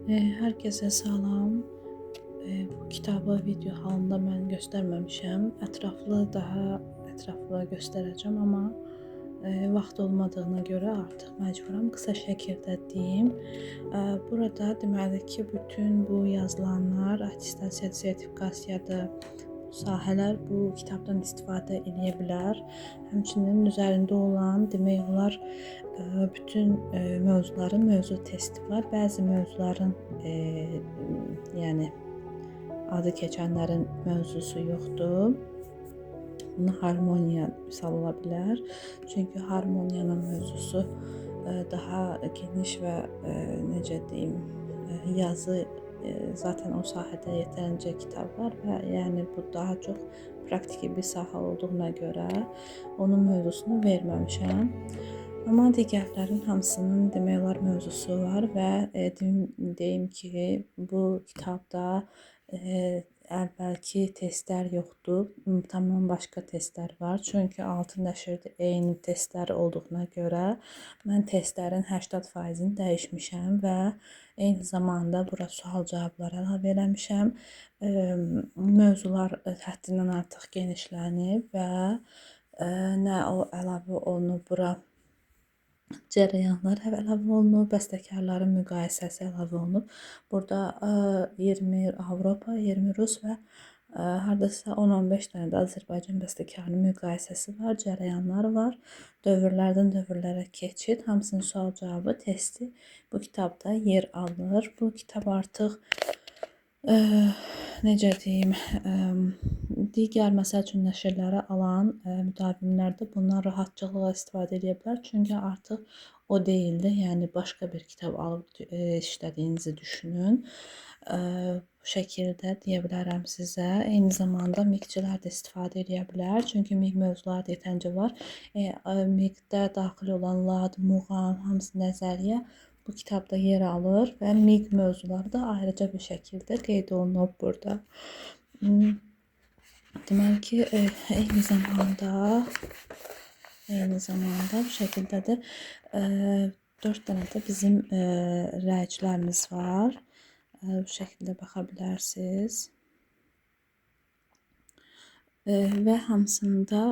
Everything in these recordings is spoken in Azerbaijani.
Herkese salam. Bu kitabı video halında mən göstərməmişəm. Daha ətraflı göstərəcəm, amma vaxt olmadığına görə artıq məcburam qısa şəkildə deyim. Burada deməli ki, bütün bu yazılanlar attestasiya, sertifikasiyadır, sahələr bu kitabdan istifadə edə bilər. Həmçinin üzərində olan demək olar bütün mövzuların mövzu testi var. Bəzi mövzuların yəni adı keçənlərin mövzusu yoxdur. Buna harmoniya misal ola bilər. Çünki harmoniyanın mövzusu daha geniş və necə deyim, yazı zaten o sahədə yetərincə kitab var və yəni bu daha çox praktiki bir sahə olduğuna görə onun mövzusunu verməmişəm. Amma digərlərin hamısının demək olar mövzusu var və deyim ki, bu kitabda əvvəlki testlər yoxdur. Tamam başqa testlər var. Çünki 6 nəşrdə eyni testlər olduğuna görə mən testlərin 80%-ni dəyişmişəm və eyni zamanda bura sual-cavablar əlavə eləmişəm. Mövzular həddindən artıq genişlənib və nə o əlavə olunub bura, cərəyanlar əlavə olunub, bəstəkarların müqayisəsi əlavə olunub. Burada 20 Avropa, 20 Rus və hardasa 10-15 dənə də Azərbaycan bəstəkarının müqayisəsi var, cərəyanlar var. Dövrlərdən dövrlərə keçid, hamısının sual-cavabı, testi bu kitabda yer alır. Bu kitab artıq necə deyim, digər məsəl üçün nəşrləri alan müdavimlər də bundan rahatçılıqla istifadə edə bilər. Çünki artıq o deyildi, yəni başqa bir kitab alıb işlədiyinizi düşünün. Bu şəkildə deyə bilərəm sizə. Eyni zamanda miqçilər də istifadə edə bilər. Çünki miq mövzuları da yetərincə var. Miqdə daxil olan lad, muğam, hamısı nəzəriyyə bu kitabda yer alır və miq mövzuları da ayrıca bir şəkildə qeyd olunub burada. Deməli ki, eyni zamanda bu şəkildə də 4 dənə də bizim rəyçilərimiz var. Bu şəkildə baxa bilərsiniz. Və hamısında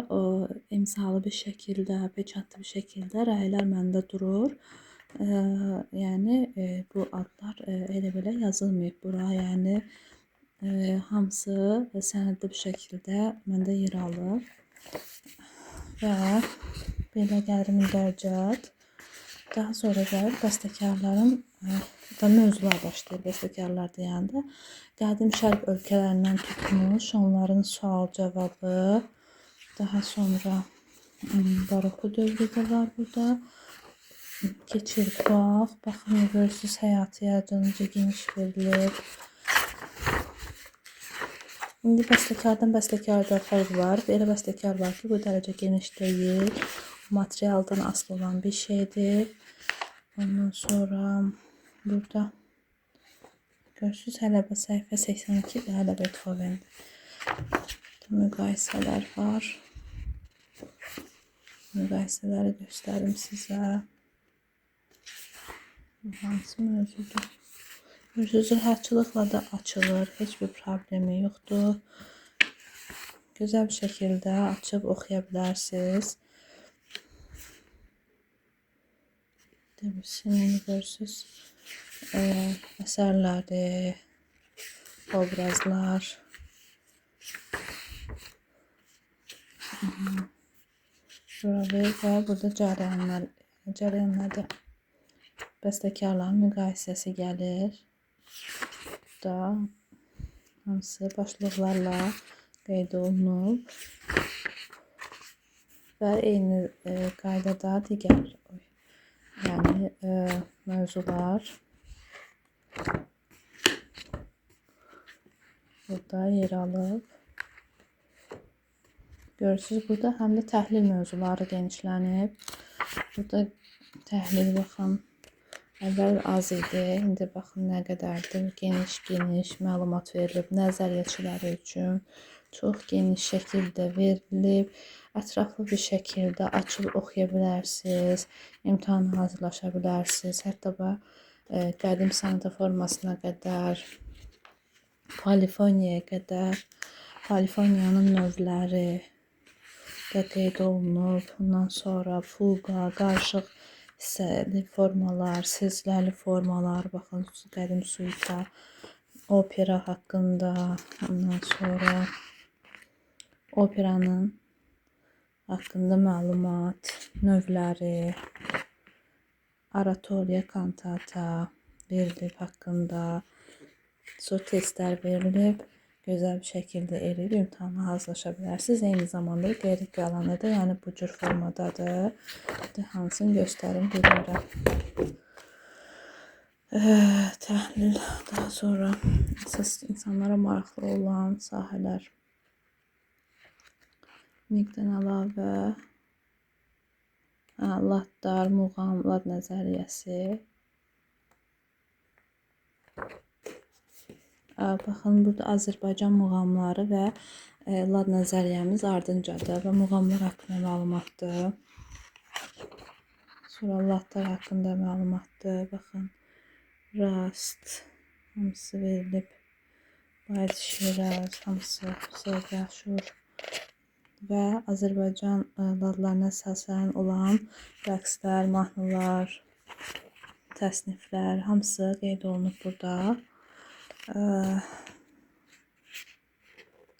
imzalı bir şəkildə, peçatlı bir şəkildə rəylər məndə durur. Yəni bu adlar elə belə yazılmayıb bura. Yəni hamısı sənədli bir şəkildə məndə yer alır. Və belə gəlir mündərcət. Daha sonra gəlir bəstəkarların da mövzular başlayır bəstəkarlar deyəndə. Qədim şərq ölkələrindən tutmuş, onların sual-cavabı, daha sonra baroko dövrü də var burada. Keçir vaxt, baxın görürsünüz həyatı necə geniş verilib. İndi bəstəkardan bəstəkarda fərq var. Elə bəstəkar var ki, bu dərəcə geniş deyil. Materialdan asılı olan bir şeydir. Ondan sonra burada görürsünüz hələ səhifə 82 hələ Beethoven. Müqayisələr var. Müqayisələri göstərim sizə. Hansı mövzudur? Görürsünüz, rahatçılıqla da açılır. Heç bir problemi yoxdur. Gözəl bir şəkildə açıb oxuya bilərsiniz. Demişsiniz, görürsünüz. Əsərlərdir, obrazlar. Burada cərəyanlarda bəstəkarların müqayisəsi gəlir. Burada hamısı başlıqlarla qeyd olunub. Və eyni qaydada digər yəni mövzular burada yer alıb. Görürsünüz, burada həm də təhlil mövzuları genişlənib. Burada təhlil baxın, əvvəl az idi, indi baxın nə qədərdir, geniş məlumat verilib nəzəriyyəçiləri üçün. Çox geniş şəkildə verilib, ətraflı bir şəkildə açıb oxuya bilərsiniz, imtahana hazırlaşa bilərsiniz. Hətta qədim Santa formasına qədər, polifoniyaya qədər, polifoniyanın növləri də qeyd olunub. Bundan sonra fuqa, qarışıq hissəli formalar, silsiləli formalar, baxın, qədim suita, opera haqqında, ondan sonra operanın haqqında məlumat, növləri, oratoriya, kantata verilib haqqında, sonra testlər verilib. Gözəl bir şəkildə eləyib imtahana hazırlaşa bilərsiniz. Eyni zamanda geri qalanı da, yəni bu cür formadadır. Hansını göstərim bilmirəm. Təhlil, daha sonra əsas insanlara maraqlı olan sahələr. Miqdən əlavə ladlar, muğam, lad nəzəriyyəsi. Baxın, burada Azərbaycan muğamları və lad nəzəriyyəmiz ardıncadır və muğamlar haqqında məlumatdır. Sonra ladlar haqqında məlumatdır. Baxın, rast, hamısı verilib. Bayez Şiraz, hamısı sevgi aşur və Azərbaycan ladlarına əsasən olan rəqslər, mahnılar, təsniflər, hamısı qeyd olunub burada. Bu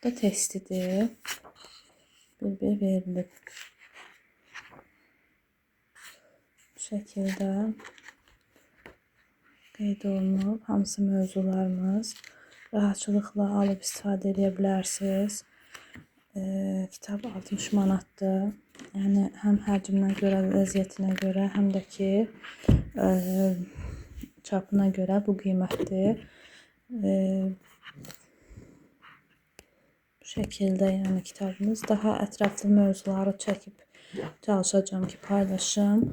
da testidir. Bir verilib. Bu şəkildə qeyd olunub. Hamısı mövzularımız. Rahatçılıqla alıb istifadə edə bilərsiniz. Kitab 60 manatdır. Yəni həm həcminə görə, vəziyyətinə görə, həm də ki çapına görə bu qiymətdir. Bu şəkildə, yəni kitabımız. Daha ətraflı mövzuları çəkib çalışacağım ki, paylaşım.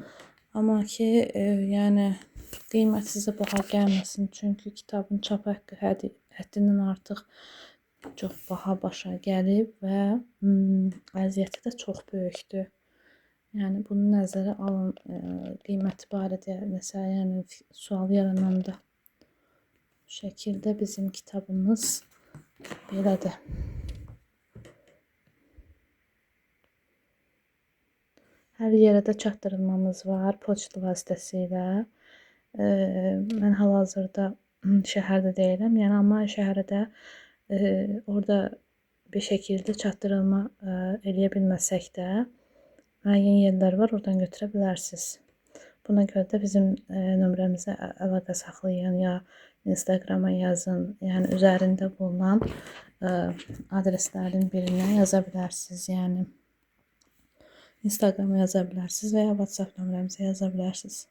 Amma ki, yəni qiymət sizə baha gəlməsin. Çünki kitabın çap haqqı həddindən artıq çox baha başa gəlib və əziyyəti də çox böyükdür. Yəni bunu nəzərə alın, qiyməti barədə nəsə, yəni sual yarananda. Bu şəkildə bizim kitabımız belədir. Hər yerə də çatdırılmamız var poçt vasitəsilə. Mən hal-hazırda şəhərdə deyiləm, yəni amma şəhərdə orada bir şəkildə çatdırılma eləyə bilməsək də müəyyən yerlər var, oradan götürə bilərsiniz. Buna görə də bizim nömrəmizə əlaqə saxlayın ya Instagrama yazın, yəni üzərində bulunan adreslərin birinə yaza bilərsiniz, yəni Instagrama yaza bilərsiniz və ya WhatsApp nömrəmizə yaza bilərsiniz.